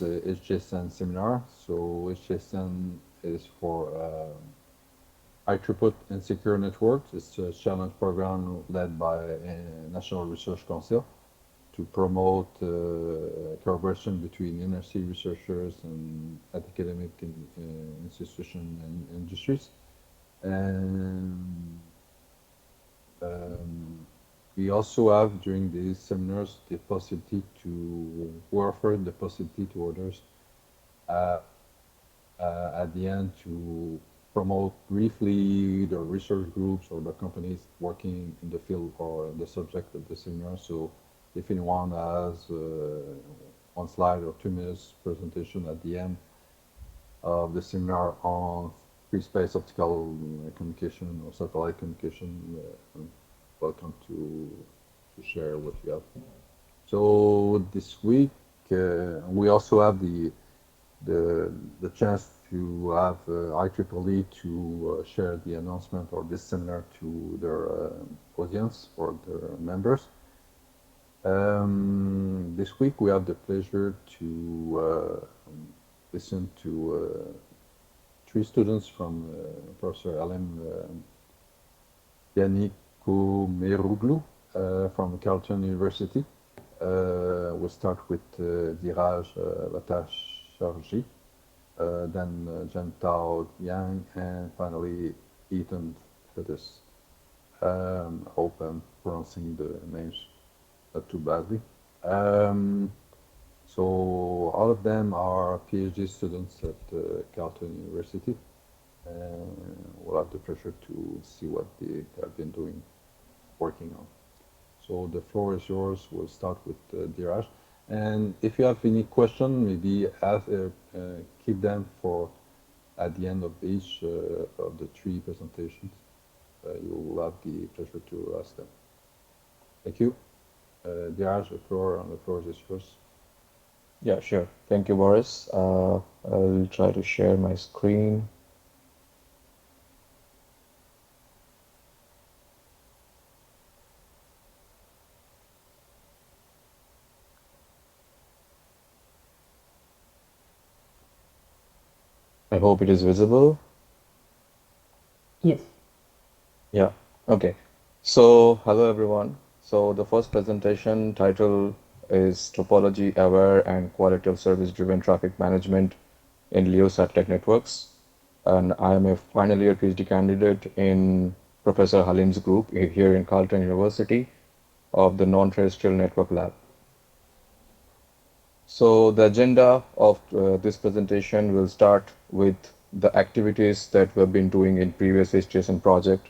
HTSN seminar. So HTSN is for high throughput and secure networks. It's a challenge program led by National Research Council to promote collaboration between NRC researchers and academic institutions and industries. And we also have during these seminars the possibility we offer the possibility to others at the end to promote briefly the research groups or the companies working in the field or the subject of the seminar. So if anyone has 1 slide or 2 minutes presentation at the end of the seminar on free space optical communication or satellite communication, welcome to share what you have. So this week we also have the chance to have IEEE to share the announcement or this seminar to their audience or their members. This week we have the pleasure to listen to 3 students from Professor Alim Yannick-Meroglou from Carleton University. We'll start with Diraj Vatacharji, then Jantao Yang, and finally Ethan Curtis. I hope I'm pronouncing the names not too badly. So all of them are PhD students at Carleton University, and we'll have the pleasure to see what they have been doing, working on. So the floor is yours. We'll start with Diraj. And if you have any question, maybe keep them for at the end of each of the 3 presentations. You will have the pleasure to ask them. Thank you. Diraj, the floor is yours. Yeah, sure. Thank you, Boris. I'll try to share my screen. I hope it is visible. Yes. Yeah, okay. So, hello everyone. So, the first presentation title is Topology Aware and Quality of Service Driven Traffic Management in LEO Satellite Networks. And I am a final year PhD candidate in Professor Halim's group here in Carleton University of the Non-Terrestrial Network Lab. So the agenda of this presentation will start with the activities that we've been doing in previous HTSN project.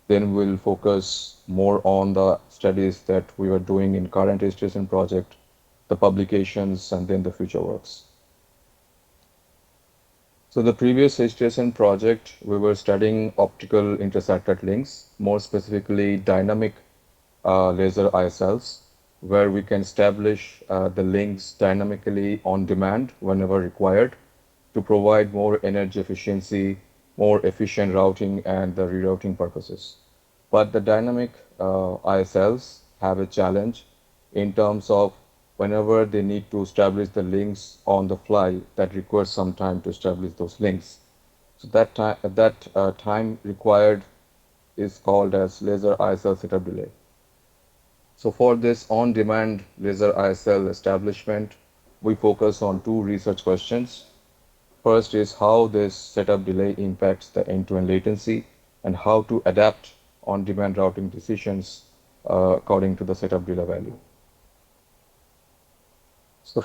Then we'll focus more on the studies that we were doing in current HTSN project, the publications, and then the future works. So the previous HTSN project, we were studying optical intersatellite links, more specifically dynamic laser ISLs, where we can establish the links dynamically on demand whenever required to provide more energy efficiency, more efficient routing, and the rerouting purposes. But the dynamic ISLs have a challenge in terms of whenever they need to establish the links on the fly, that requires some time to establish those links. So that time required is called as laser ISL setup delay. So for this on-demand laser ISL establishment, we focus on 2 research questions. First is how this setup delay impacts the end-to-end latency and how to adapt on-demand routing decisions according to the setup delay value. So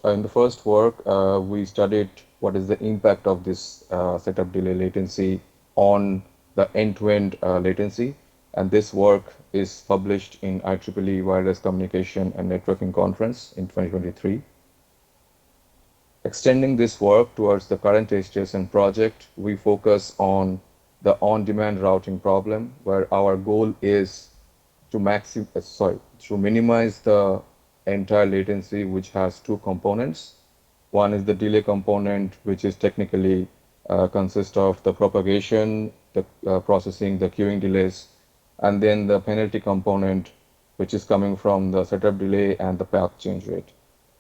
in the first work, we studied what is the impact of this setup delay latency on the end-to-end latency. And this work is published in IEEE Wireless Communication and Networking Conference in 2023. Extending this work towards the current HTSN project, we focus on the on-demand routing problem, where our goal is to minimize the entire latency, which has 2 components. One is the delay component, which is technically consists of the propagation, the processing, the queuing delays, and then the penalty component, which is coming from the setup delay and the path change rate.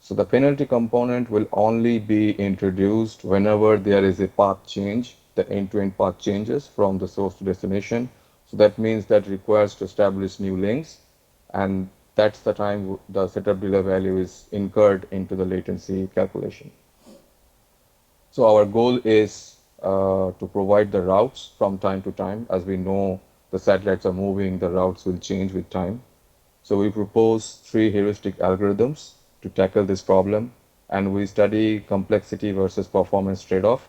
So the penalty component will only be introduced whenever there is a path change, the end-to-end path changes from the source to destination. So that means that requires to establish new links, and that's the time the setup delay value is incurred into the latency calculation. So our goal is to provide the routes from time to time. As we know, the satellites are moving, the routes will change with time. So we propose three heuristic algorithms to tackle this problem, and we study complexity versus performance trade-off.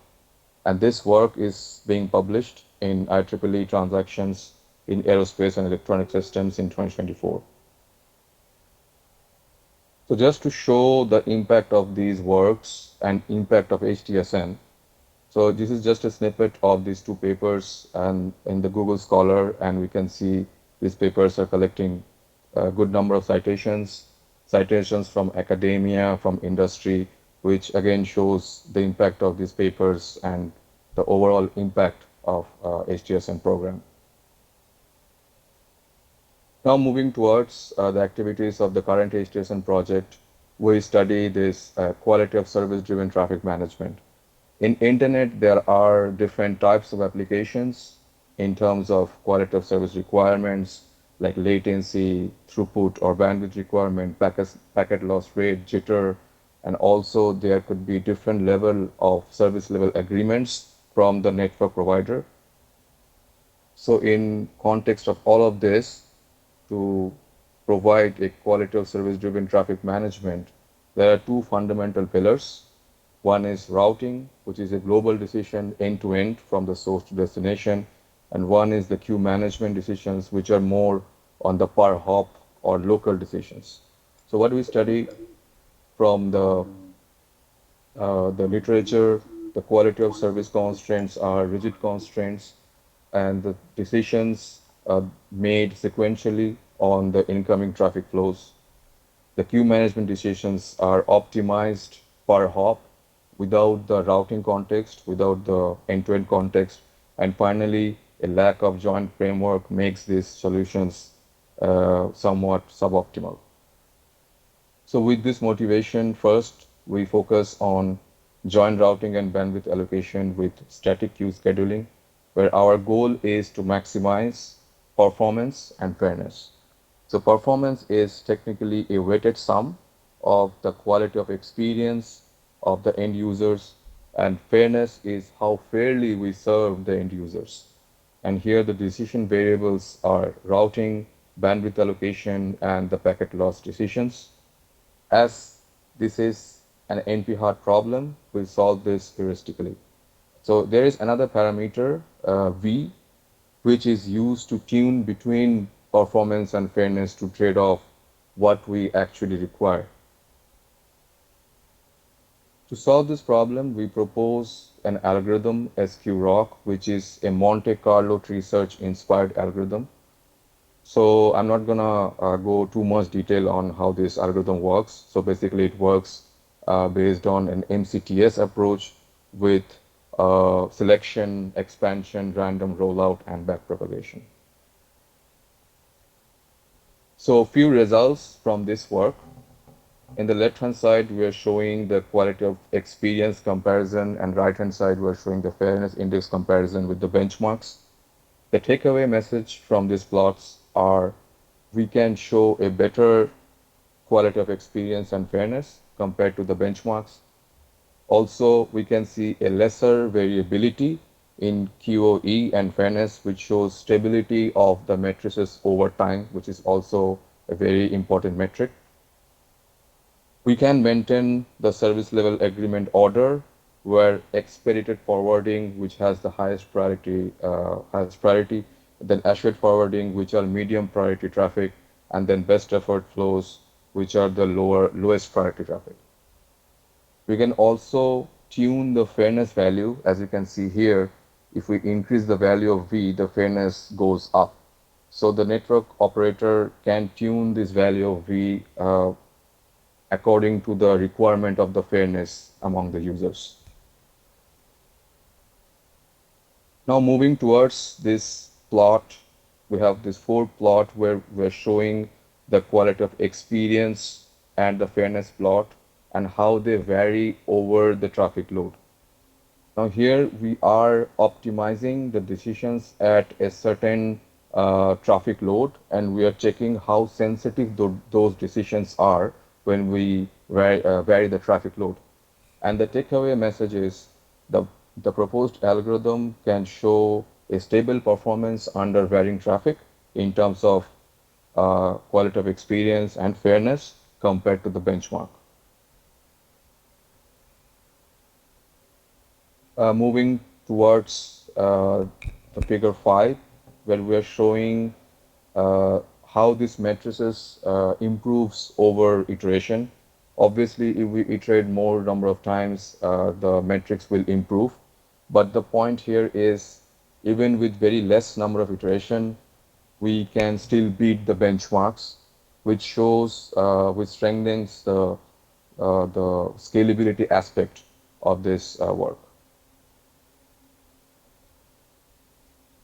And this work is being published in IEEE Transactions in Aerospace and Electronic Systems in 2024. So just to show the impact of these works and impact of HTSN, so this is just a snippet of these two papers and in the Google Scholar, and we can see these papers are collecting a good number of citations from academia, from industry, which again shows the impact of these papers and the overall impact of HTSN program. Now moving towards the activities of the current HTSN project, we study this quality of service driven traffic management. In internet, there are different types of applications in terms of quality of service requirements like latency, throughput or bandwidth requirement, packet loss rate, jitter, and also there could be different level of service level agreements from the network provider. So in context of all of this, to provide a quality of service driven traffic management, there are two fundamental pillars. One is routing, which is a global decision end to end from the source to destination. And one is the queue management decisions, which are more on the per hop or local decisions. So what we study from the literature, the quality of service constraints are rigid constraints, and the decisions are made sequentially on the incoming traffic flows. The queue management decisions are optimized per hop without the routing context, without the end-to-end context. And finally, a lack of joint framework makes these solutions somewhat suboptimal. So with this motivation, first, we focus on joint routing and bandwidth allocation with static queue scheduling, where our goal is to maximize performance and fairness. So performance is technically a weighted sum of the quality of experience of the end users, and fairness is how fairly we serve the end users. And here the decision variables are routing, bandwidth allocation, and the packet loss decisions. As this is an NP-hard problem, we solve this heuristically. So there is another parameter, V, which is used to tune between performance and fairness to trade off what we actually require. To solve this problem, we propose an algorithm, SQRock, which is a Monte Carlo tree search inspired algorithm. So I'm not gonna go too much detail on how this algorithm works. So basically it works based on an MCTS approach with selection, expansion, random rollout, and backpropagation. So a few results from this work. In the left-hand side, we are showing the quality of experience comparison, and right-hand side, we are showing the fairness index comparison with the benchmarks. The takeaway message from these plots are we can show a better quality of experience and fairness compared to the benchmarks. Also, we can see a lesser variability in QoE and fairness, which shows stability of the matrices over time, which is also a very important metric. We can maintain the service level agreement order where expedited forwarding, which has the highest priority, then assured forwarding, which are medium priority traffic, and then best effort flows, which are the lowest priority traffic. We can also tune the fairness value. As you can see here, if we increase the value of V, the fairness goes up. So the network operator can tune this value of V according to the requirement of the fairness among the users. Now moving towards this plot, we have this 4 plot where we're showing the quality of experience and the fairness plot and how they vary over the traffic load. Now here we are optimizing the decisions at a certain traffic load, and we are checking how sensitive those decisions are when we vary the traffic load. And the takeaway message is the proposed algorithm can show a stable performance under varying traffic in terms of quality of experience and fairness compared to the benchmark. Moving towards the figure 5, where we are showing how this matrices improves over iteration. Obviously, if we iterate more number of times, the metrics will improve. But the point here is, even with very less number of iteration, we can still beat the benchmarks, which shows, which strengthens the scalability aspect of this work.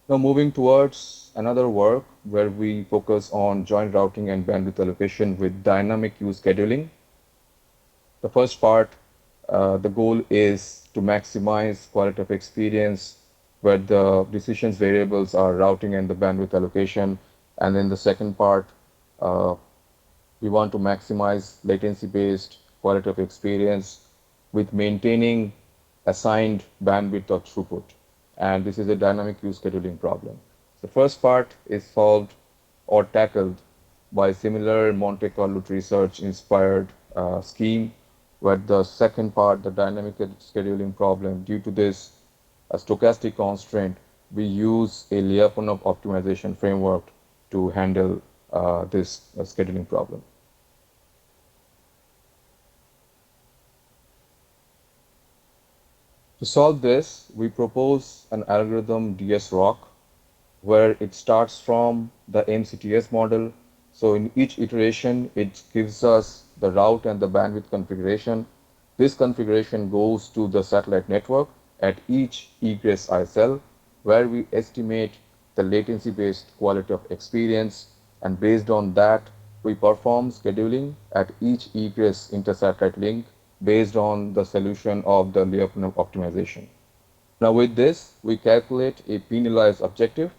Now moving towards another work where we focus on joint routing and bandwidth allocation with dynamic queue scheduling. The first part, the goal is to maximize quality of experience where the decisions variables are routing and the bandwidth allocation. And then the second part, uh, we want to maximize latency-based quality of experience with maintaining assigned bandwidth or throughput. And this is a dynamic queue scheduling problem. The first part is solved or tackled by similar Monte Carlo research inspired scheme, where the second part, the dynamic scheduling problem, due to this stochastic constraint, we use a Lyapunov optimization framework to handle this scheduling problem. To solve this, we propose an algorithm DSRock where it starts from the MCTS model. So in each iteration, it gives us the route and the bandwidth configuration. This configuration goes to the satellite network at each egress ISL, where we estimate the latency-based quality of experience, and based on that, we perform scheduling at each egress intersatellite link based on the solution of the Lyapunov optimization. Now with this, we calculate a penalized objective.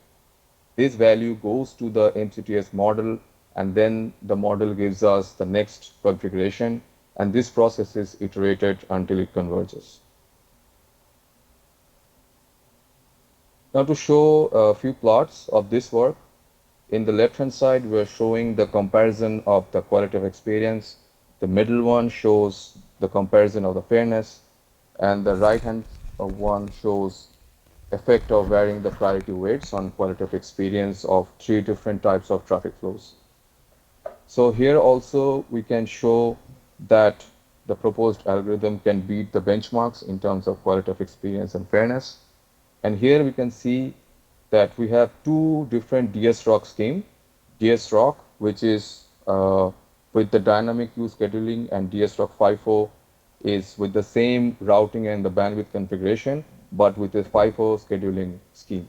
This value goes to the MCTS model, and then the model gives us the next configuration, and this process is iterated until it converges. Now to show a few plots of this work, in the left-hand side, we're showing the comparison of the quality of experience. The middle one shows the comparison of the fairness, and the right-hand one shows effect of varying the priority weights on quality of experience of 3 different types of traffic flows. So here also we can show that the proposed algorithm can beat the benchmarks in terms of quality of experience and fairness. And here we can see that we have two different DSRock scheme. DSRock, which is with the dynamic queue scheduling, and DSRock 5.0 is with the same routing and the bandwidth configuration, but with a 5.0 scheduling scheme.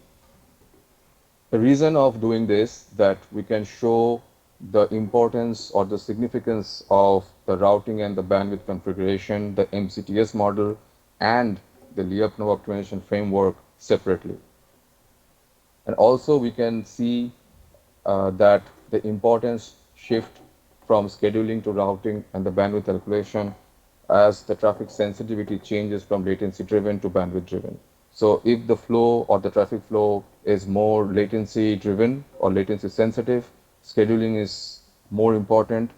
The reason of doing this, that we can show the importance or the significance of the routing and the bandwidth configuration, the MCTS model, and the Lyapunov optimization framework separately. And also we can see that the importance shift from scheduling to routing and the bandwidth calculation as the traffic sensitivity changes from latency driven to bandwidth driven. So if the flow or the traffic flow is more latency driven or latency sensitive, scheduling is more important.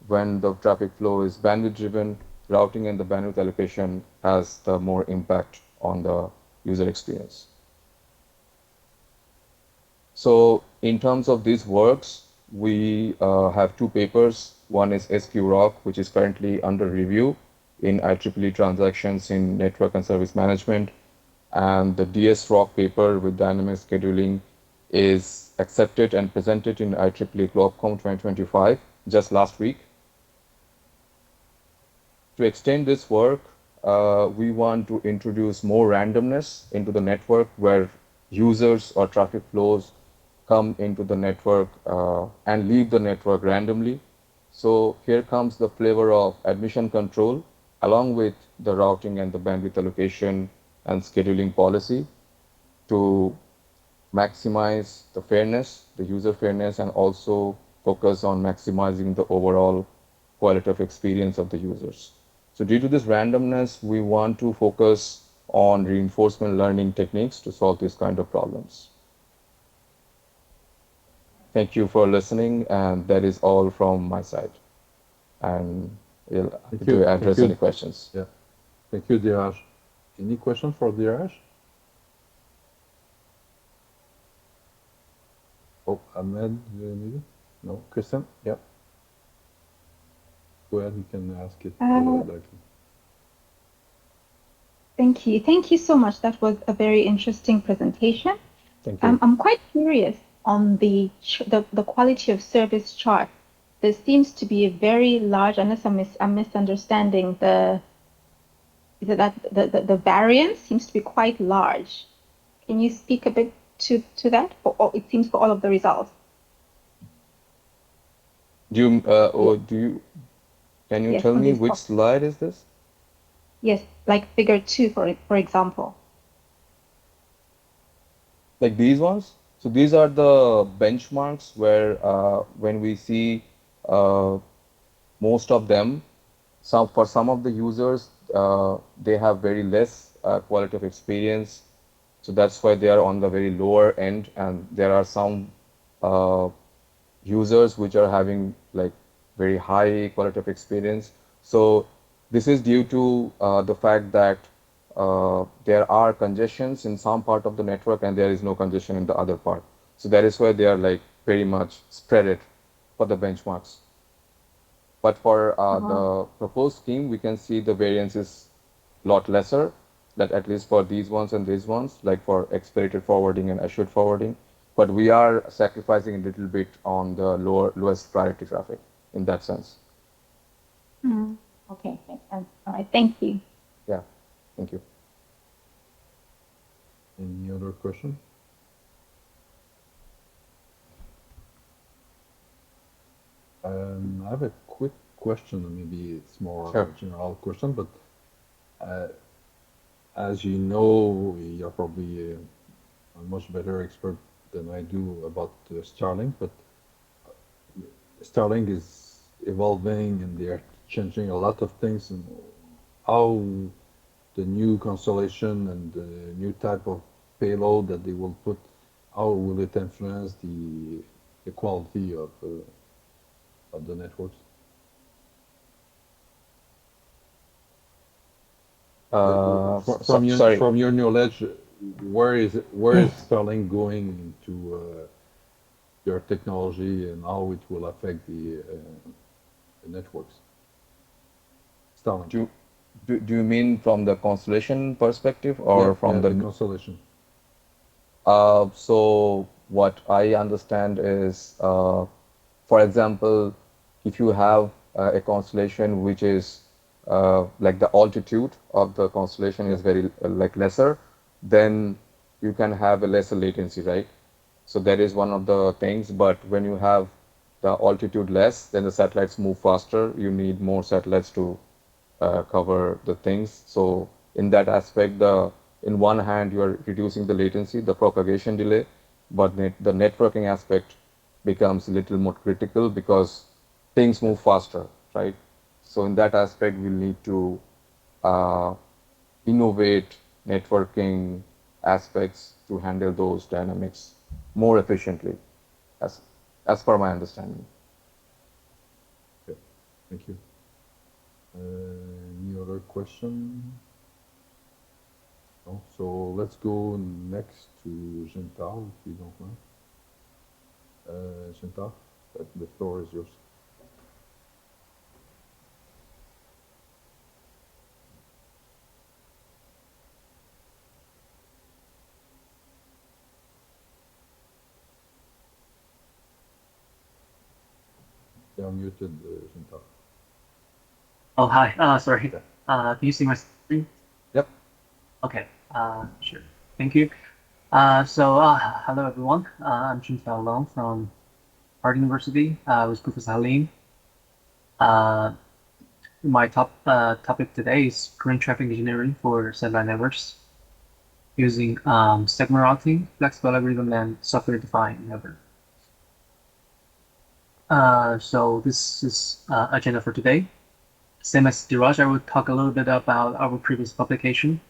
When the traffic flow is bandwidth driven, routing and the bandwidth allocation has the more impact on the user experience. So in terms of these works, we have two papers. One is SQRock, which is currently under review in IEEE transactions in network and service management. And the DSRock paper with dynamic scheduling is accepted and presented in IEEE Globcom 2025 just last week. To extend this work, we want to introduce more randomness into the network where users or traffic flows come into the network and leave the network randomly. So here comes the flavor of admission control, along with the routing and the bandwidth allocation and scheduling policy to maximize the fairness, the user fairness, and also focus on maximizing the overall quality of experience of the users. So due to this randomness, we want to focus on reinforcement learning techniques to solve these kind of problems. Thank you for listening, and that is all from my side. And we'll happy Thank you. to address any questions. Yeah. Thank you, Diraj. Any question for Diraj? Oh, Ahmed, maybe? No, Kristen? Yeah. Go ahead, you can ask it directly. Thank you. Thank you so much. That was a very interesting presentation. Thank you. I'm quite curious on the quality of service chart. There seems to be a very large, unless I'm misunderstanding, the variance seems to be quite large. Can you speak a bit to that? Or it seems for all of the results. Can you Yes, tell on me these which boxes. slide is this? Yes, like figure 2, for example. Like these ones? So these are the benchmarks where when we see uh, most of them, for some of the users, they have very less quality of experience. So that's why they are on the very lower end, and there are some uh, users which are having like very high quality of experience. So this is due to the fact that there are congestions in some part of the network and there is no congestion in the other part. So that is why they are like very much spread it for the benchmarks. But for the proposed scheme, we can see the variance is a lot lesser, that at least for these ones and these ones, like for expedited forwarding and assured forwarding. But we are sacrificing a little bit on the lowest priority traffic in that sense. Okay, makes sense. All right, thank you. Yeah, thank you. Any other question? I have a quick question, maybe it's more Sure. a general question, but as you know, you're probably a much better expert than I do about Starlink, but Starlink is evolving and they're changing a lot of things, and how the new constellation and the new type of payload that they will put, how will it influence the quality of the networks? Sorry. From your knowledge, where is Starlink going into your technology and how it will affect the networks? Starlink. Do you mean from the constellation perspective or from the constellation? So what I understand is, for example, if you have a constellation which is like the altitude of the constellation is very like lesser, then you can have a lesser latency, right? So that is one of the things. But when you have the altitude less, then the satellites move faster. You need more satellites to cover the things. So in that aspect, in one hand, you are reducing the latency, the propagation delay, but the networking aspect becomes a little more critical because things move faster, right? So in that aspect, we'll need to uh, innovate networking aspects to handle those dynamics more efficiently, as per my understanding. Okay, thank you. Any other question? No? So let's go next to Gental, if you don't mind. Gental, the floor is yours. You're muted, Gental. Oh, hi. Sorry. Can you see my screen? Yep. Okay. Sure. Thank you. Hello everyone. I'm Chin Long from Carleton University with Professor Halim. My topic today is current traffic engineering for satellite networks using segment routing, flexible algorithm, and software-defined network. So this is agenda for today. Same as Diraj, I will talk a little bit about our previous publication,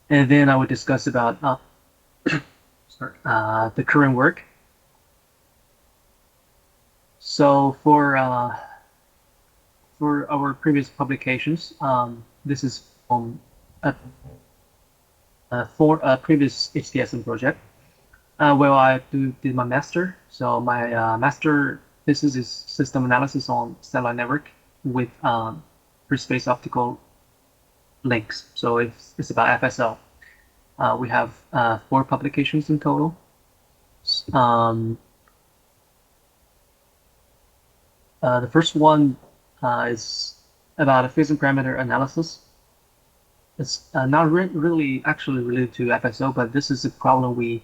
and then I will discuss about the current work. So for our previous publications, this is from for a previous HTSN project where I did my master. So my master thesis is system analysis on satellite network with free space optical links. So it's about FSL. We have 4 publications in total. The first one is about a phasing parameter analysis. It's not really actually related to FSO, but this is a problem we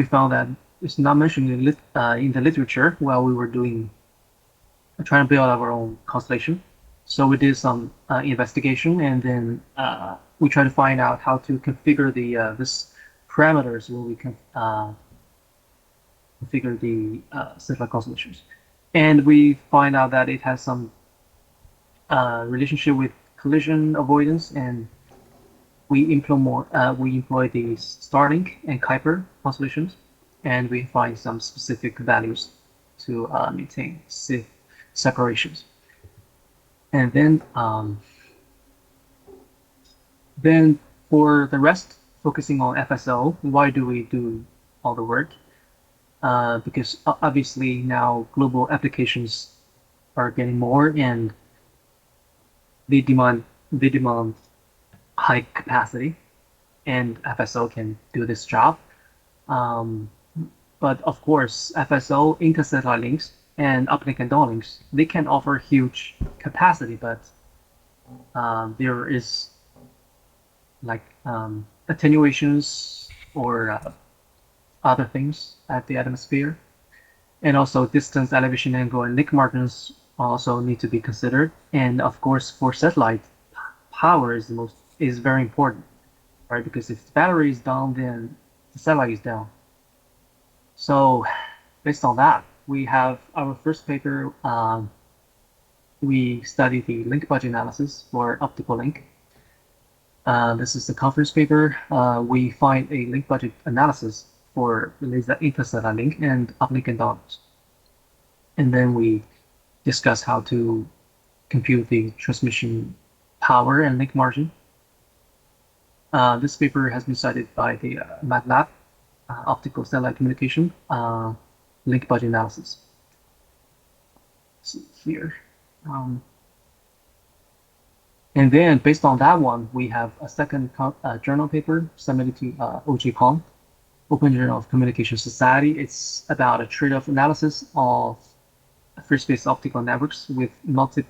found that it's not mentioned in the literature while we were trying to build our own constellation. So we did some investigation, and then we tried to find out how to configure the this parameters when we can configure the satellite constellations. And we find out that it has some relationship with collision avoidance, and we employ the Starlink and Kuiper constellations, and we find some specific values to maintain safe separations. And then for the rest, focusing on FSO, why do we do all the work? Because obviously now global applications are getting more, and they demand high capacity, and FSO can do this job. But of course, FSO intersatellite links and uplink and downlinks, they can offer huge capacity, but there is like attenuations or other things at the atmosphere, and also distance, elevation, angle, and link margins also need to be considered. And of course, for satellite, power is very important, right? Because if the battery is down, then the satellite is down. So based on that, we have our first paper. We study the link budget analysis for optical link. This is the conference paper. We find a link budget analysis for the intersatellite link and uplink and downlinks. And then we discuss how to compute the transmission power and link margin. This paper has been cited by the MATLAB optical satellite communication link budget analysis. Let's see here. And then based on that one, we have a second journal paper submitted to OJCOM, Open Journal of Communication Society. It's about a trade-off analysis of free space optical networks with multiple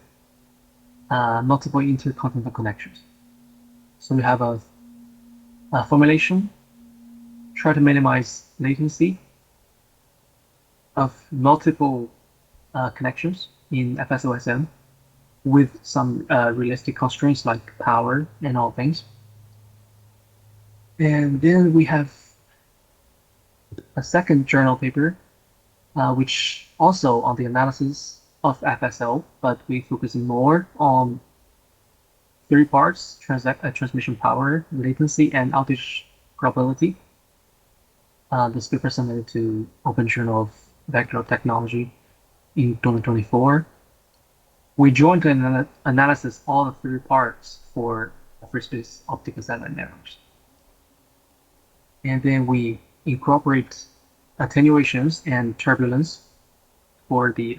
intercontinental connections. So we have a formulation, try to minimize latency of multiple connections in FSOSM with some realistic constraints like power and all things. And then we have a second journal paper, which also on the analysis of FSO, but we focusing more on 3 parts: transmission power, latency, and outage probability. This paper submitted to Open Journal of Vector Technology in 2024. We jointly analysis all the 3 parts for free space optical satellite networks. And then we incorporate attenuations and turbulence for the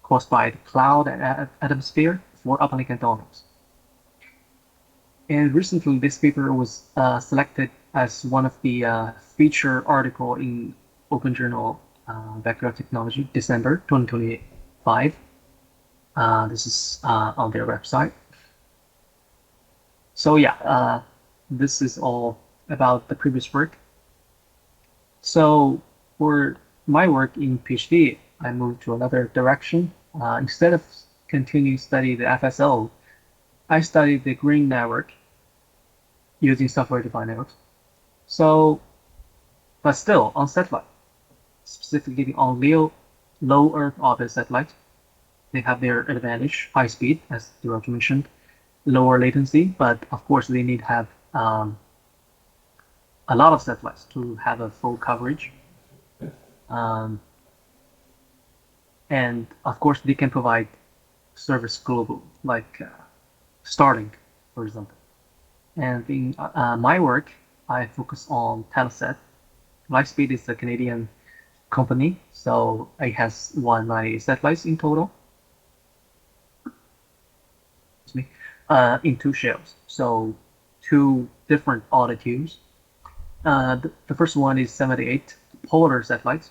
caused by the cloud and atmosphere for uplink and downlinks. And recently, this paper was selected as one of the feature article in Open Journal Vector Technology, December 2025. This is on their website. So yeah, this is all about the previous work. So for my work in PhD, I moved to another direction. Instead of continue study the FSO, I studied the green network using software-defined networks. So, but still on satellite, specifically on low Earth orbit satellites, they have their advantage: high speed, as Hiroki mentioned, lower latency, but of course they need to have a lot of satellites to have a full coverage. And of course they can provide service global, like Starlink, for example. And in my work, I focus on Telesat. Lightspeed is a Canadian company, so it has 190 satellites in total. In two shells, so two different altitudes. The first one is 78 polar satellites,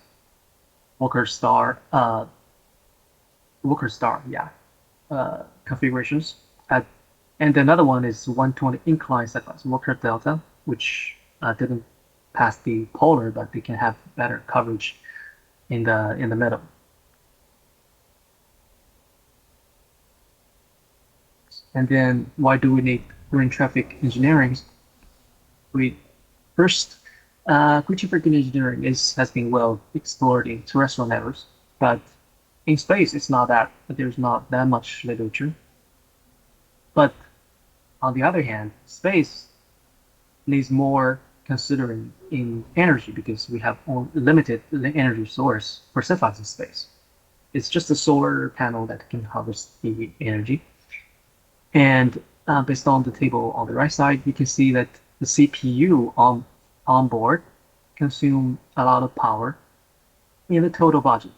Walker Star, yeah, configurations. And another one is 120 inclined satellites, Walker Delta, which didn't pass the polar, but they can have better coverage in the middle. And then why do we need green traffic engineering? First, green traffic engineering has been well explored in terrestrial networks, but in space there's not that much literature. But on the other hand, space needs more considering in energy because we have limited energy source for satellites in space. It's just a solar panel that can harvest the energy. And based on the table on the right side, you can see that the CPU on board consume a lot of power in the total budget.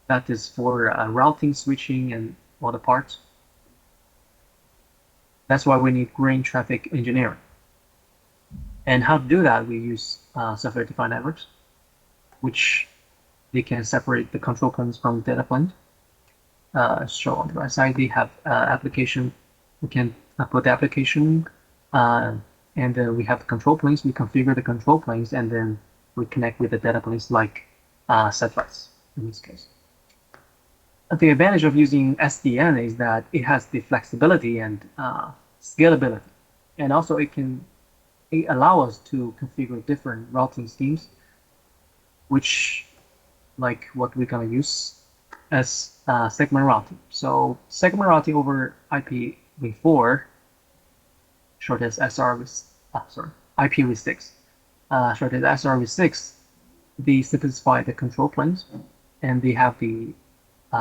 That is for routing, switching, and other parts. That's why we need green traffic engineering. And how to do that, we use software-defined networks, which they can separate the control planes from data planes. Shown on the right side, they have application. We can put the application, and then we have the control planes. We configure the control planes, and then we connect with the data planes like satellites in this case. The advantage of using SDN is that it has the flexibility and scalability, and also it allows us to configure different routing schemes, which like what we're gonna use as segment routing. So segment routing over IPv4, short as IPv6, short as SRv6, they simplify the control planes, and they have the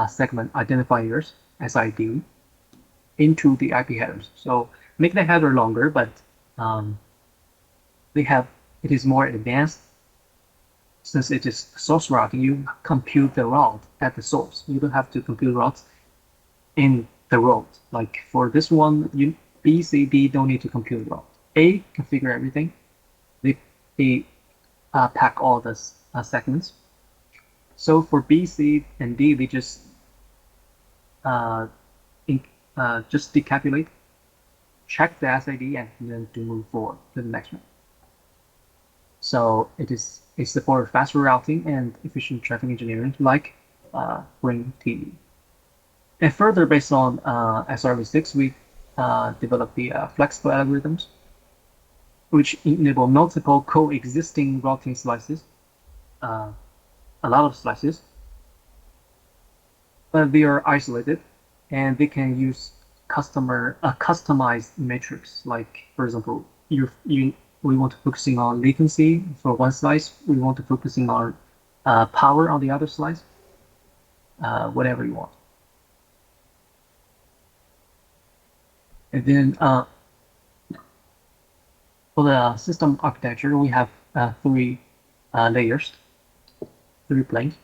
segment identifiers, SID, into the IP headers. So make the header longer, but it is more advanced. Since it is source routing, you compute the route at the source. You don't have to compute routes in the road. Like for this one, B, C, D don't need to compute the route. A configure everything. They pack all the segments. So for B, C, and D, they just decapsulate, check the SID, and then to move forward to the next one. So it supports faster routing and efficient traffic engineering, like Ring TV. And further, based on SRv6, we developed the flexible algorithms, which enable multiple coexisting routing slices, a lot of slices, but they are isolated, and they can use customized metrics. Like, for example, we want to focusing on latency for one slice. We want to focusing on power on the other slice. Whatever you want. And then for the system architecture, we have three layers, 3 planes.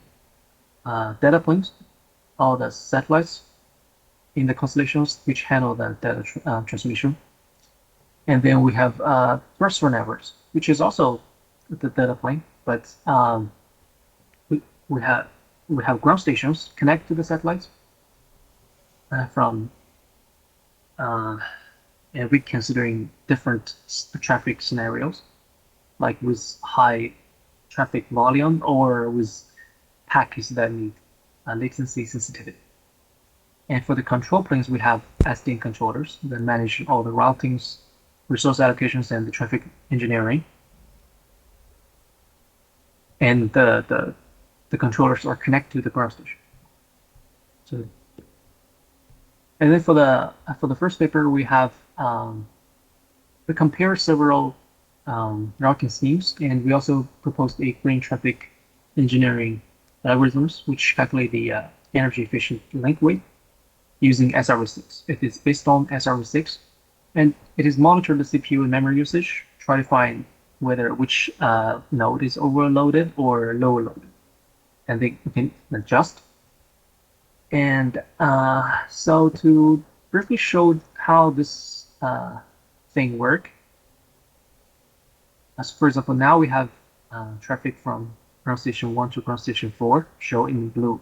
Data planes, all the satellites in the constellations which handle the data transmission. And then we have terrestrial networks, which is also the data plane, but we have ground stations connect to the satellites and we're considering different traffic scenarios, like with high traffic volume or with packets that need latency sensitivity. And for the control planes, we have SDN controllers that manage all the routings, resource allocations, and the traffic engineering. And the controllers are connected to the ground station. So, and then for the first paper, we have we compare several routing schemes, and we also proposed a green traffic engineering algorithms which calculate the energy efficient link weight using SRV6. It is based on SRV6, and it is monitor the CPU and memory usage, try to find whether which node is overloaded or lower loaded, and they can adjust. And so to briefly show how this thing work, as for example, now we have traffic from ground station 1 to ground station 4, shown in blue.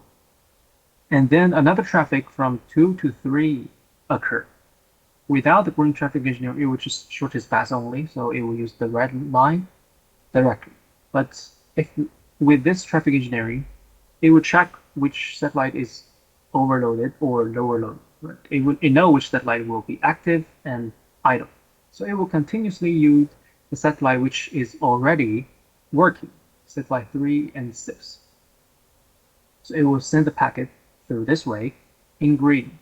And then another traffic from 2 to 3 occur. Without the green traffic engineer, it would just shortest path only, so it will use the red line directly. But if with this traffic engineering, it would check which satellite is overloaded or lower loaded. Right? It know which satellite will be active and idle. So it will continuously use the satellite which is already working, satellite 3 and 6. So it will send the packet through this way in green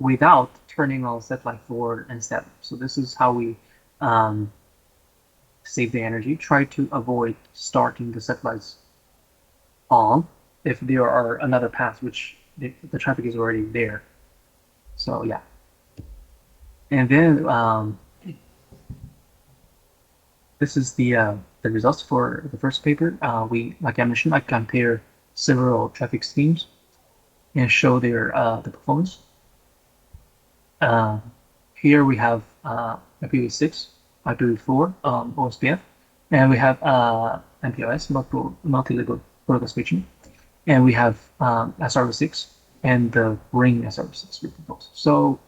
without turning on satellite 4 and 7. So this is how we save the energy, try to avoid starting the satellites on if there are another path which the traffic is already there. So yeah. And then this is the results for the first paper. Like I mentioned, I compare several traffic schemes and show their the performance. Here we have IPv6, IPv4, OSPF, and we have MPLS, multi-level protocol switching, and we have SRv6 and the ring SRv6 we propose. So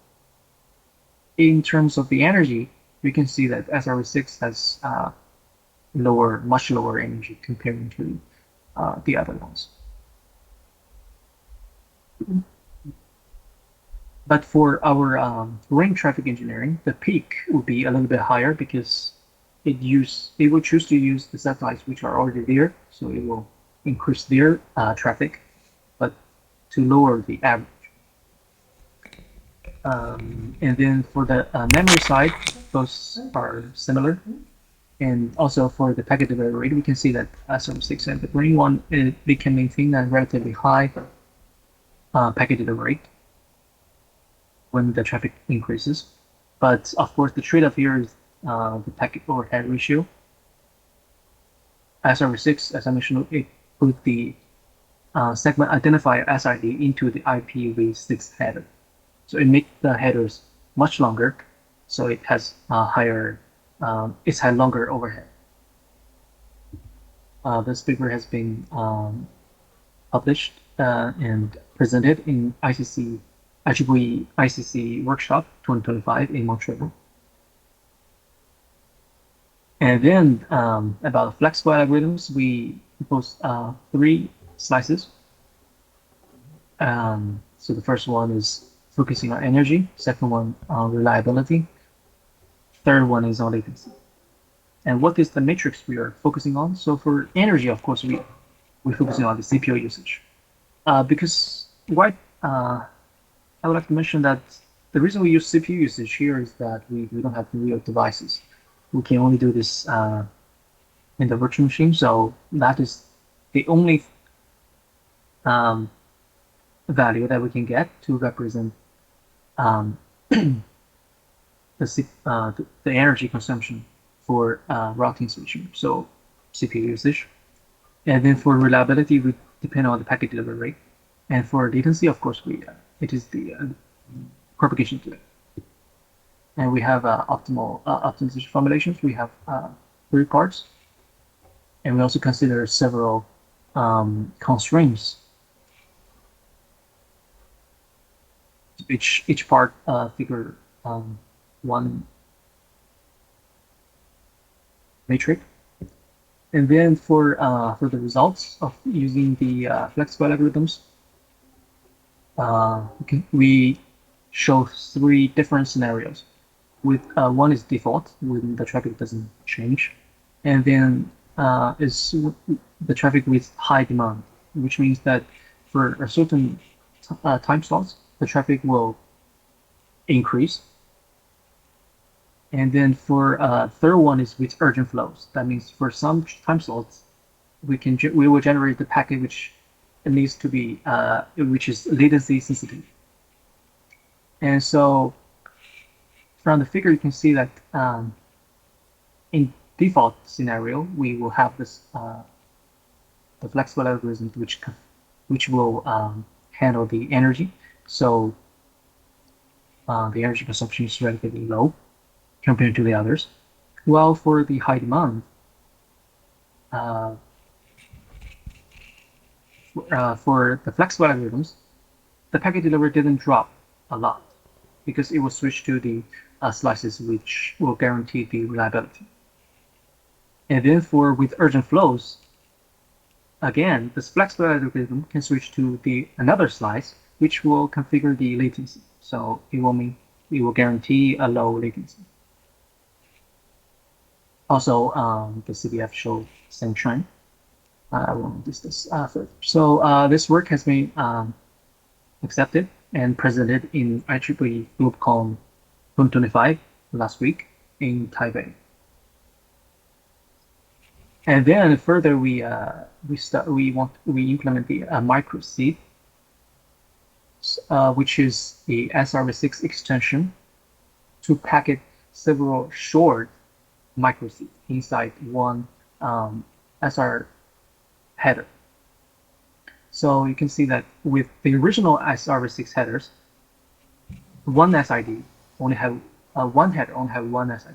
in terms of the energy, we can see that SRv6 has much lower energy compared to the other ones. But for our ring traffic engineering, the peak would be a little bit higher because it will choose to use the satellites which are already there, so it will increase their traffic, but to lower the average. And then for the memory side, those are similar. And also for the packet delivery rate, we can see that SRv6 and the green one, they can maintain a relatively high packet delivery rate when the traffic increases. But of course, the trade-off here is the packet overhead ratio. SRv6, as I mentioned, it put the segment identifier SID into the IPv6 header. So it makes the headers much longer, so it has it's had longer overhead. This paper has been published and presented in IEEE ICC Workshop 2025 in Montreal. And then about flexible algorithms, we proposed 3 slices. So the first one is focusing on energy, second one on reliability, third one is on latency. And what is the matrix we are focusing on? So for energy, of course, we're focusing on the CPU usage. Because I would like to mention that the reason we use CPU usage here is that we don't have real devices. We can only do this in the virtual machine, so that is the only value that we can get to represent the energy consumption for routing switching, so CPU usage. And then for reliability, we depend on the packet delivery rate. And for latency, of course, it is the propagation delay. And we have optimization formulations. We have 3 parts. And we also consider several constraints. Each part figure 1 matrix. And then for the results of using the flexible algorithms, we show three different scenarios. With one is default when the traffic doesn't change, and then is the traffic with high demand, which means that for a certain time slots, the traffic will increase. And then for third one is with urgent flows. That means for some time slots, we will generate the packet which needs to be which is latency sensitive. And so from the figure, you can see that in default scenario, we will have this the flexible algorithm which will handle the energy. So the energy consumption is relatively low compared to the others. While for the high demand, for the flexible algorithms, the packet delivery didn't drop a lot because it will switch to the slices which will guarantee the reliability. And then for with urgent flows, again, this flexible algorithm can switch to the another slice which will configure the latency. So it will guarantee a low latency. Also, the CDF showed same trend. I won't discuss further. So this work has been accepted and presented in IEEE GlobeCon 2025 last week in Taipei. And then further, we implement the microseed, which is the SRv6 extension to packet several short microseed inside one SR header. So you can see that with the original SRv6 headers, one SID only have one header only have one SID.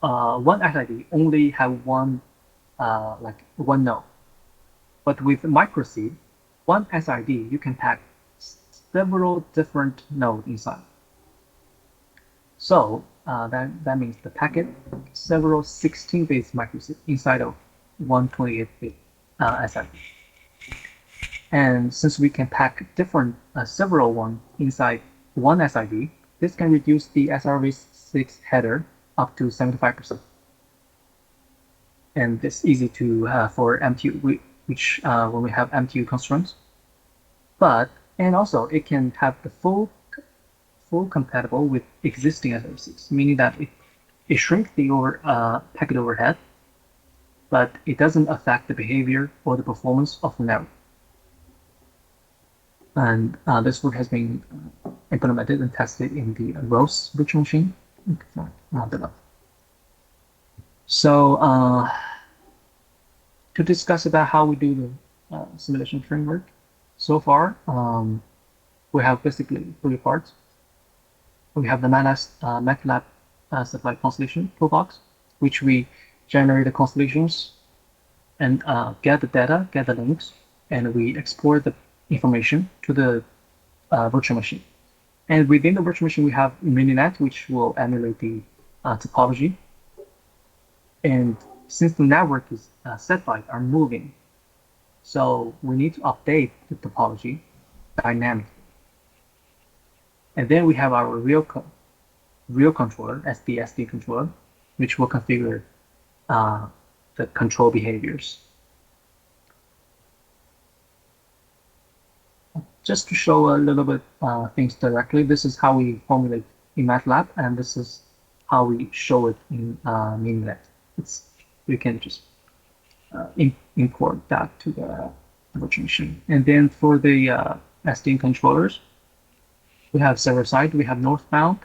One SID only have one like one node. But with microseed, one SID you can pack several different nodes inside. So that means the packet several 16-bit microseed inside of 128-bit SID. And since we can pack different several one inside one SID, this can reduce the SRv6 header up to 75%. And it's easy to for MTU, which when we have MTU constraints. And also it can have the full compatible with existing SRv6, meaning that it shrinks the packet overhead, but it doesn't affect the behavior or the performance of the network. And this work has been implemented and tested in the ROS virtual machine. So to discuss about how we do the simulation framework, so far we have basically three parts. We have the MATLAB satellite constellation toolbox, which we generate the constellations and get the data, get the links, and we export the information to the virtual machine. And within the virtual machine, we have MiniNet, which will emulate the topology. And since the network is set bytes are moving, so we need to update the topology dynamically. And then we have our real controller, SD controller, which will configure the control behaviors. Just to show a little bit things directly, this is how we formulate in MATLAB, and this is how we show it in MiniNet. We can just import that to the virtual machine. And then for the SD controllers, we have server side, we have northbound,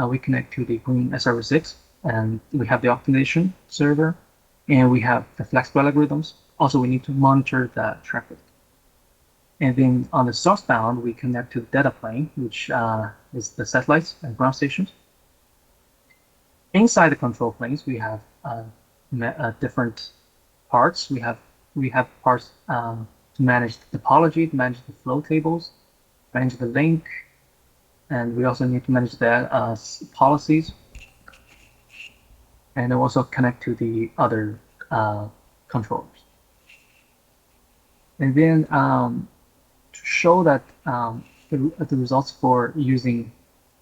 we connect to the green SRv6, and we have the optimization server, and we have the flexible algorithms. Also, we need to monitor the traffic. And then on the southbound, we connect to the data plane, which is the satellites and ground stations. Inside the control planes, we have different parts. We have parts to manage the topology, to manage the flow tables, manage the link, and we also need to manage the policies, and also connect to the other controllers. And then show that the results for using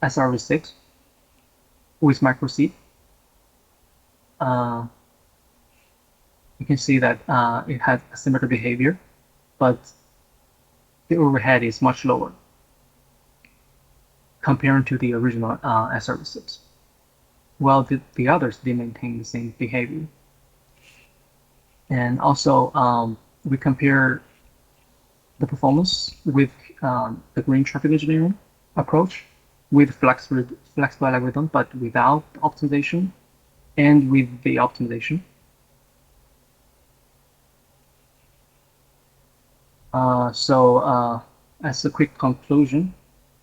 SRV6 with microseed, you can see that it has a similar behavior, but the overhead is much lower compared to the original SRV6. While the others, they maintain the same behavior. And also, we compare the performance with the green traffic engineering approach with flexible algorithm, but without optimization, and with the optimization. As a quick conclusion,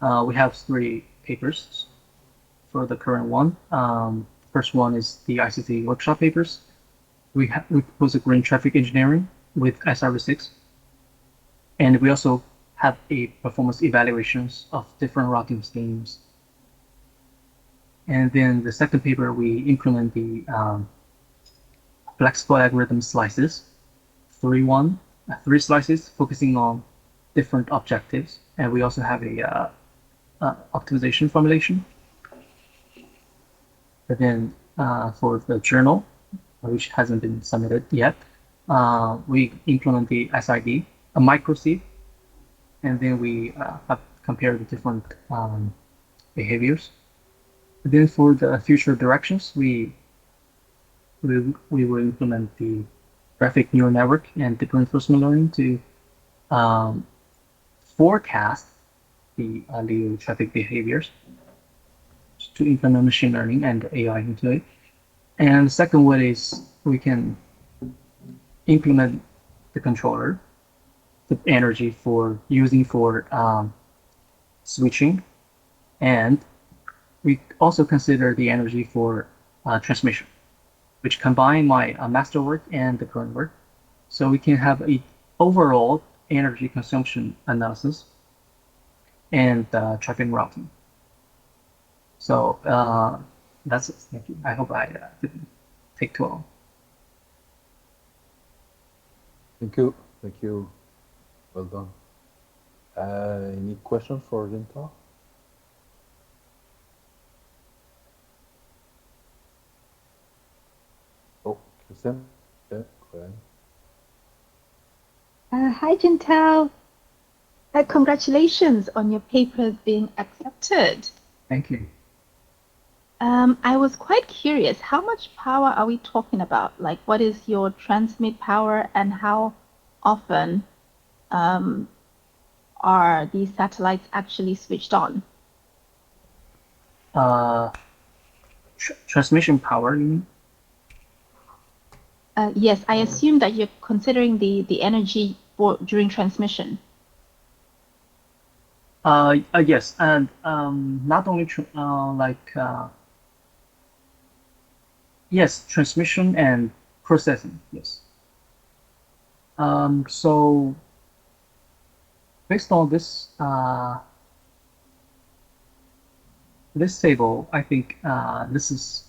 we have 3 papers for the current one. First one is the ICT workshop papers. We propose a green traffic engineering with SRV6, and we also have a performance evaluations of different routing schemes. And then the second paper, we implement the flexible algorithm slices, 3 slices focusing on different objectives, and we also have a optimization formulation. But then for the journal, which hasn't been submitted yet, we implement the SID, a microseed, and then we have compared the different behaviors. And then for the future directions, we will implement the graphic neural network and deep reinforcement learning to forecast the LEO traffic behaviors, to implement machine learning and AI into it. And the second one is we can implement the controller, the energy for using for switching, and we also consider the energy for transmission, which combine my masterwork and the current work. So we can have a overall energy consumption analysis and traffic routing. So that's it. Thank you. I hope I didn't take too long. Thank you. Thank you. Well done. Any questions for Jinta? Oh, Kristen? Yeah, go ahead. Hi, Jintel. Congratulations on your papers being accepted. Thank you. I was quite curious, how much power are we talking about? Like, what is your transmit power, and how often are these satellites actually switched on? Transmission power, you mean? Yes, I assume that you're considering the energy during transmission. Yes, and not only yes, transmission and processing. Yes. So based on this this table, I think this is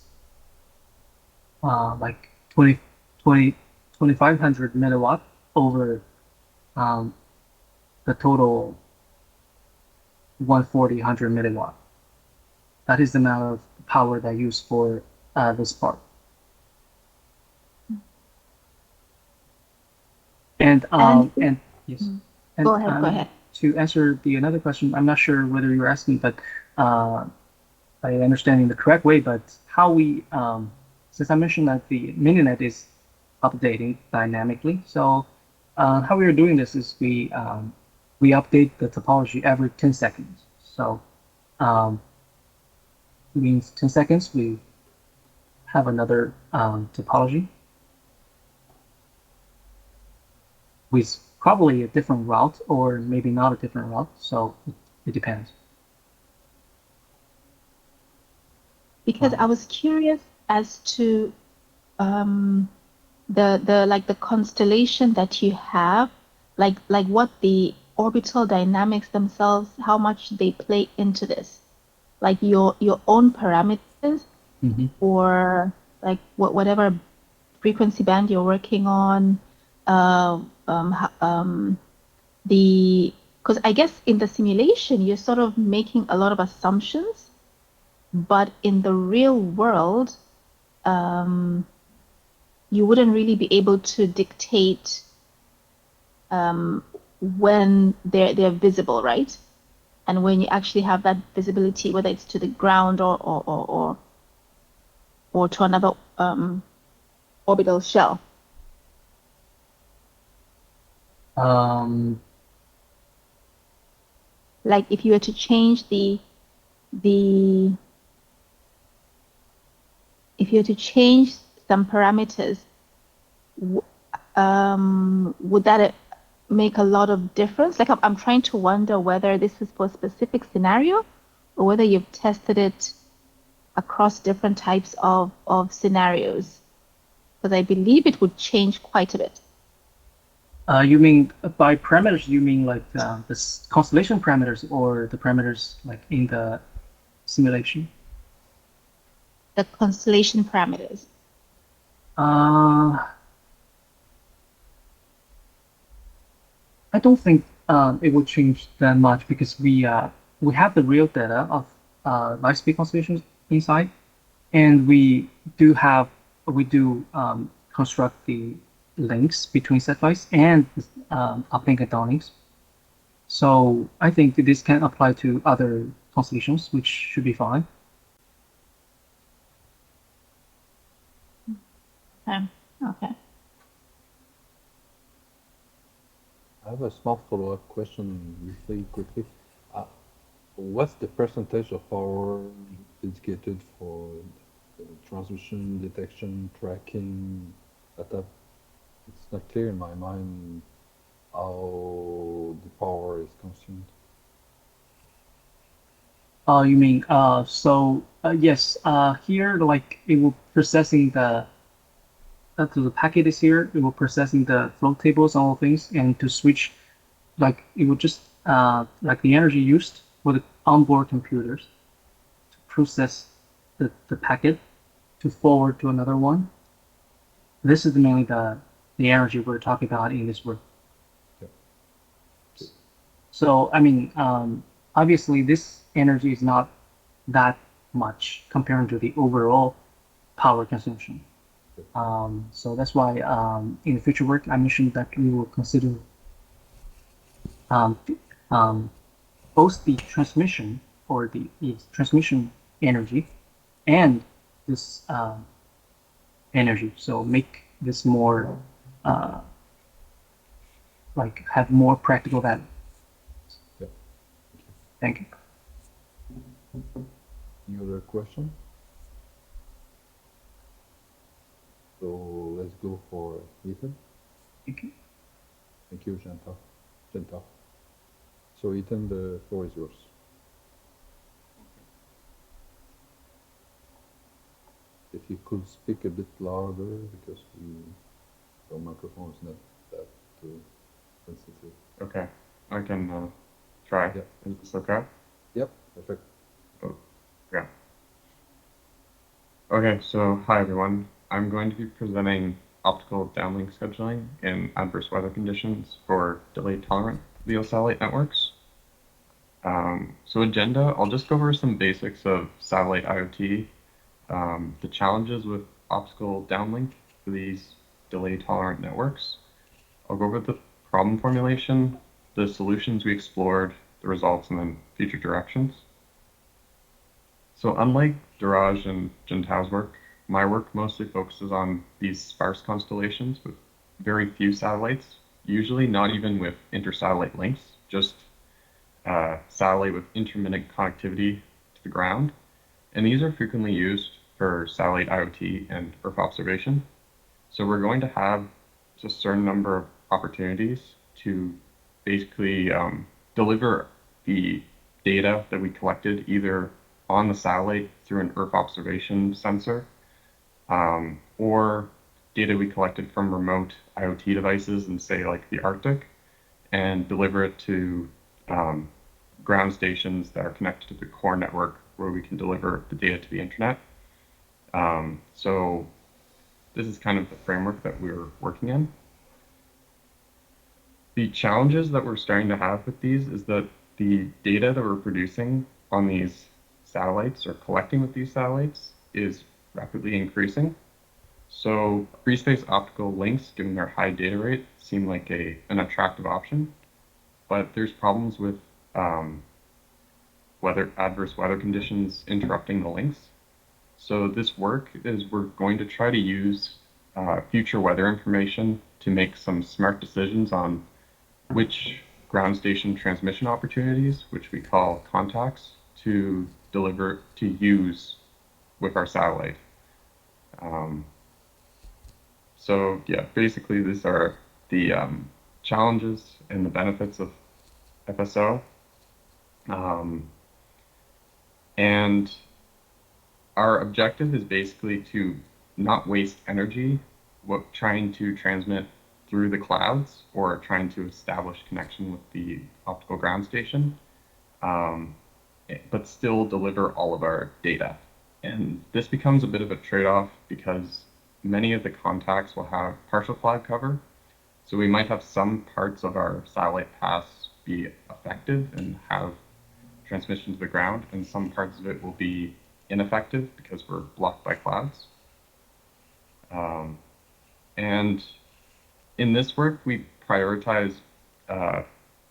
like 2,500 megawatt over the total 1,400 milliwatt. That is the amount of power that I use for this part. And yes. And, go ahead. To answer another question, I'm not sure whether you're asking, but I understand in the correct way. But how we, since I mentioned that the mininet is updating dynamically, so how we are doing this is we update the topology every 10 seconds. So means 10 seconds we have another topology with probably a different route, or maybe not a different route. So it depends. Because I was curious as to the constellation that you have, like what the orbital dynamics themselves, how much they play into this, like your own parameters, or like whatever frequency band you're working on, the because I guess in the simulation, you're sort of making a lot of assumptions, but in the real world, you wouldn't really be able to dictate when they're visible, right? And when you actually have that visibility, whether it's to the ground or to another orbital shell. Like if you were to change if you were to change some parameters, would that make a lot of difference? Like I'm trying to wonder whether this is for a specific scenario or whether you've tested it across different types of scenarios, because I believe it would change quite a bit. You mean by parameters? You mean like the constellation parameters or the parameters like in the simulation? The constellation parameters. I don't think it will change that much because we have the real data of light speed constellations inside, and we do construct the links between satellites and uplink and downlinks. So I think this can apply to other constellations, which should be fine. Okay. I have a small follow-up question, briefly, quickly. What's the percentage of power dedicated for transmission, detection, tracking, data? It's not clear in my mind how the power is consumed. You mean yes, here like it will processing the packet is here. It will processing the flow tables and all things, and to switch, like it will just like the energy used for the onboard computers to process the packet to forward to another one. This is mainly the energy we're talking about in this work. Yep. So I mean, obviously this energy is not that much compared to the overall power consumption. So that's why in the future work I mentioned that we will consider both the transmission or the transmission energy and this energy. So make this more like have more practical value. Yep. Thank you. Any other question? So let's go for Ethan. Thank you. Thank you, Genta. So Ethan, the floor is yours. If you could speak a bit louder because your microphone is not that sensitive. Okay, I can try. Yep. Is this okay? Yep, perfect. Oh, yeah. Okay, so hi everyone. I'm going to be presenting optical downlink scheduling in adverse weather conditions for delay-tolerant LEO satellite networks. So agenda, I'll just go over some basics of satellite IoT, the challenges with optical downlink for these delay-tolerant networks. I'll go over the problem formulation, the solutions we explored, the results, and then future directions. So unlike Duraj and Gentao's work, my work mostly focuses on these sparse constellations with very few satellites, usually not even with inter-satellite links, just satellite with intermittent connectivity to the ground. And these are frequently used for satellite IoT and Earth observation. So we're going to have just a certain number of opportunities to basically deliver the data that we collected either on the satellite through an Earth observation sensor or data we collected from remote IoT devices in, say, like the Arctic, and deliver it to ground stations that are connected to the core network where we can deliver the data to the internet. So this is kind of the framework that we're working in. The challenges that we're starting to have with these is that the data that we're producing on these satellites or collecting with these satellites is rapidly increasing. So free space optical links, given their high data rate, seem like an attractive option, but there's problems with adverse weather conditions interrupting the links. So this work is we're going to try to use future weather information to make some smart decisions on which ground station transmission opportunities, which we call contacts, to use with our satellite. So yeah, basically these are the challenges and the benefits of FSO. And our objective is basically to not waste energy trying to transmit through the clouds or trying to establish connection with the optical ground station, but still deliver all of our data. And this becomes a bit of a trade-off because many of the contacts will have partial cloud cover. So we might have some parts of our satellite paths be effective and have transmission to the ground, and some parts of it will be ineffective because we're blocked by clouds. And in this work, we prioritize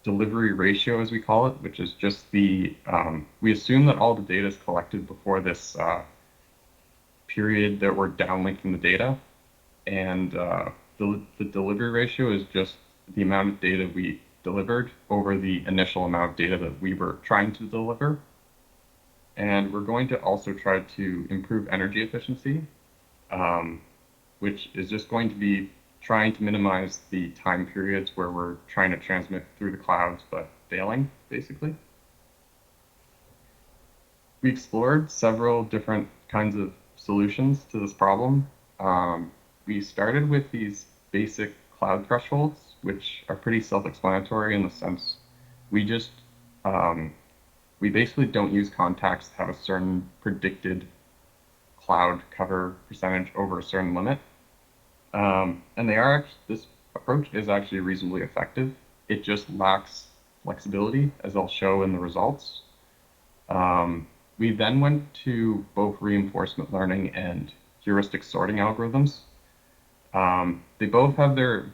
delivery ratio, as we call it, which is just we assume that all the data is collected before this period that we're downlinking the data. And the delivery ratio is just the amount of data we delivered over the initial amount of data that we were trying to deliver. And we're going to also try to improve energy efficiency, which is just going to be trying to minimize the time periods where we're trying to transmit through the clouds but failing, basically. We explored several different kinds of solutions to this problem. We started with these basic cloud thresholds, which are pretty self-explanatory in the sense we just we basically don't use contacts that have a certain predicted cloud cover percentage over a certain limit. And this approach is actually reasonably effective. It just lacks flexibility, as I'll show in the results. We then went to both reinforcement learning and heuristic sorting algorithms. They both have their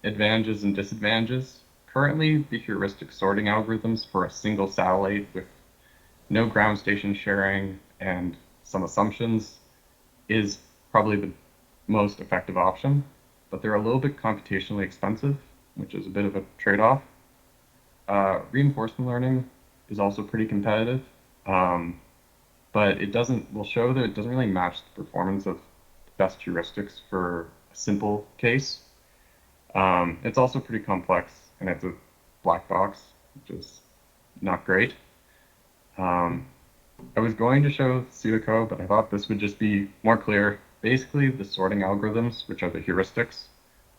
advantages and disadvantages. Currently, the heuristic sorting algorithms for a single satellite with no ground station sharing and some assumptions is probably the most effective option, but they're a little bit computationally expensive, which is a bit of a trade-off. Reinforcement learning is also pretty competitive, but we'll show that it doesn't really match the performance of the best heuristics for a simple case. It's also pretty complex, and it's a black box, which is not great. I was going to show pseudocode, but I thought this would just be more clear. Basically, the sorting algorithms, which are the heuristics,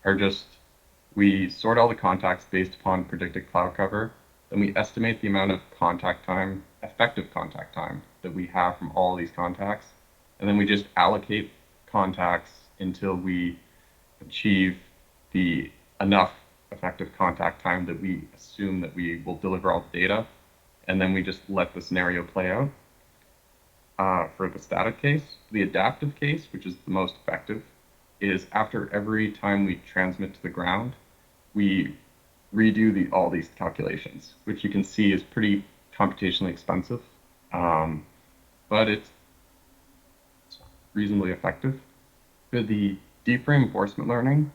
are just we sort all the contacts based upon predicted cloud cover, then we estimate the amount of contact time, effective contact time, that we have from all these contacts, and then we just allocate contacts until we achieve the enough effective contact time that we assume that we will deliver all the data, and then we just let the scenario play out. For the static case, the adaptive case, which is the most effective, is after every time we transmit to the ground, we redo all these calculations, which you can see is pretty computationally expensive, but it's reasonably effective. For the deep reinforcement learning,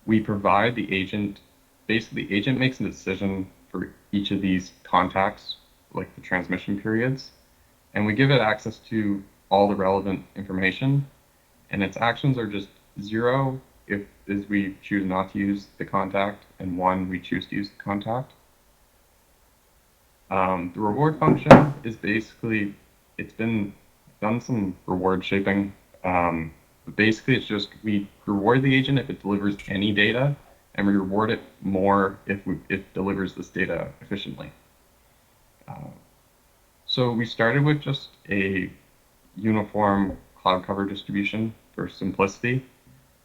we provide the agent, basically the agent makes a decision for each of these contacts, like the transmission periods, and we give it access to all the relevant information, and its actions are just 0 if we choose not to use the contact, and 1 we choose to use the contact. The reward function is basically, it's been done some reward shaping. But basically, it's just we reward the agent if it delivers any data, and we reward it more if it delivers this data efficiently. So we started with just a uniform cloud cover distribution for simplicity.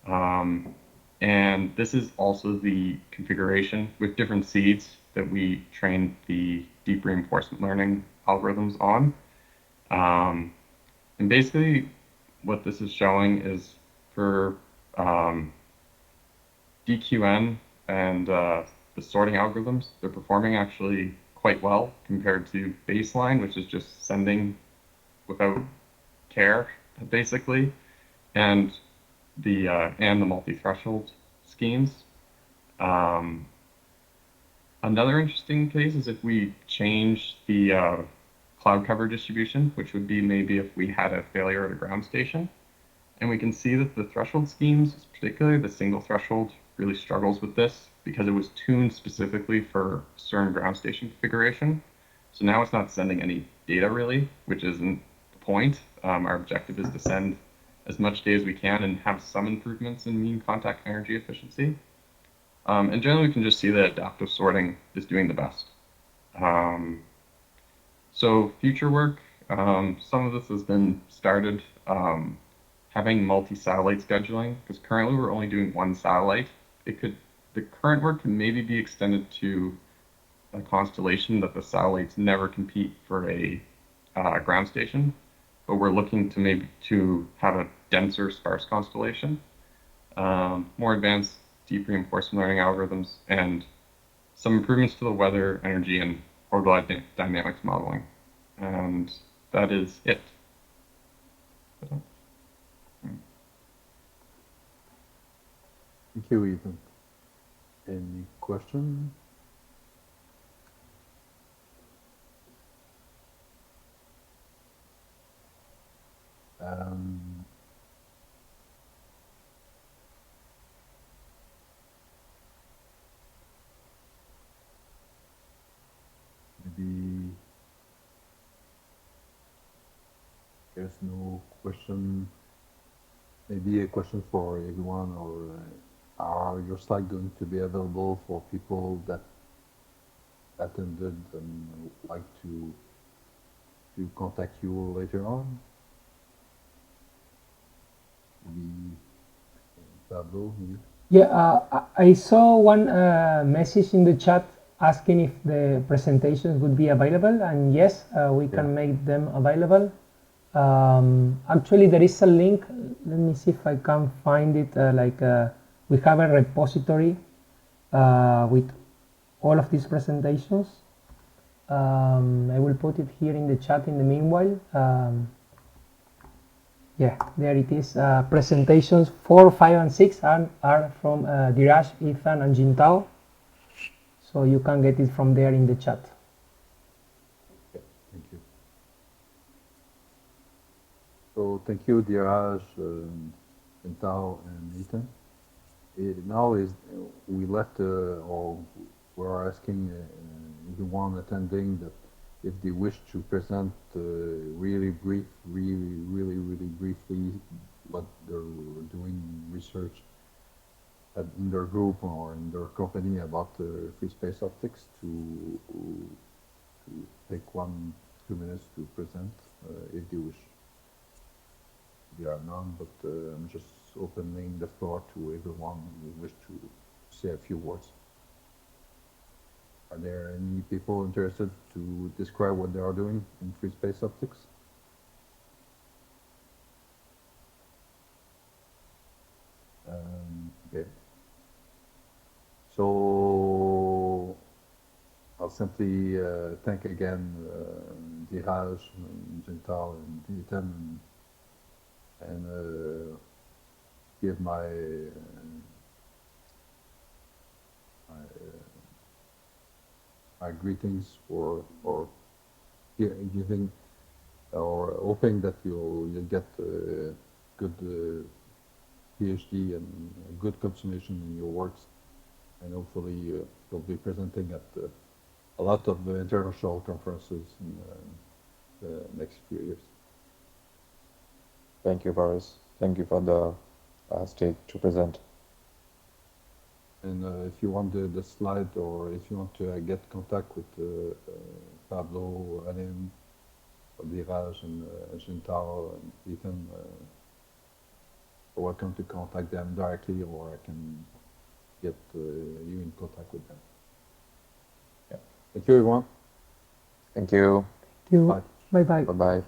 And And this is also the configuration with different seeds that we trained the deep reinforcement learning algorithms on. And basically what this is showing is for DQN and the sorting algorithms, they're performing actually quite well compared to baseline, which is just sending without care, basically, and the multi-threshold schemes. Another interesting case is if we change the cloud cover distribution, which would be maybe if we had a failure at a ground station. And we can see that the threshold schemes, particularly the single threshold, really struggles with this because it was tuned specifically for CERN ground station configuration. So now it's not sending any data really, which isn't the point. Our objective is to send as much data as we can and have some improvements in mean contact energy efficiency. And generally we can just see that adaptive sorting is doing the best. So future work, some of this has been started having multi-satellite scheduling, because currently we're only doing one satellite. The current work can maybe be extended to a constellation that the satellites never compete for a ground station, but we're looking to maybe to have a denser, sparse constellation, more advanced deep reinforcement learning algorithms, and some improvements to the weather, energy, and orbital dynamics modeling. And that is it. Thank you, Ethan. Any question? Maybe there's no question. Maybe a question for everyone, or are your slides going to be available for people that attended and like to contact you later on? Maybe Pablo, maybe? Yeah, I saw one message in the chat asking if the presentations would be available, and yes, we can make them available. Actually, there is a link. Let me see if I can find it. We have a repository with all of these presentations. I will put it here in the chat in the meanwhile. Yeah, there it is. Presentations 4, 5, and 6 are from Diraj, Ethan, and Jintao. So you can get it from there in the chat. Okay, thank you. So thank you, Diraj, Jintao, and Ethan. Now we left, or we're asking everyone attending that if they wish to present really briefly what they're doing research in their group or in their company about free space optics, to take 1-2 minutes to present if they wish. There are none, but I'm just opening the floor to everyone who wish to say a few words. Are there any people interested to describe what they are doing in free space optics? Okay. So I'll simply thank again Diraj, Jintao, and Ethan, and give my greetings for giving or hoping that you'll get a good PhD and a good continuation in your works, and hopefully you'll be presenting at a lot of international conferences in the next few years. Thank you, Boris. Thank you for the stage to present. And if you want the slide, or if you want to get contact with Pablo, Alim, Diraj, and Jintao, and Ethan, you're welcome to contact them directly, or I can get you in contact with them. Yeah. Thank you, everyone. Thank you. Thank you. Bye. Bye bye. Bye bye.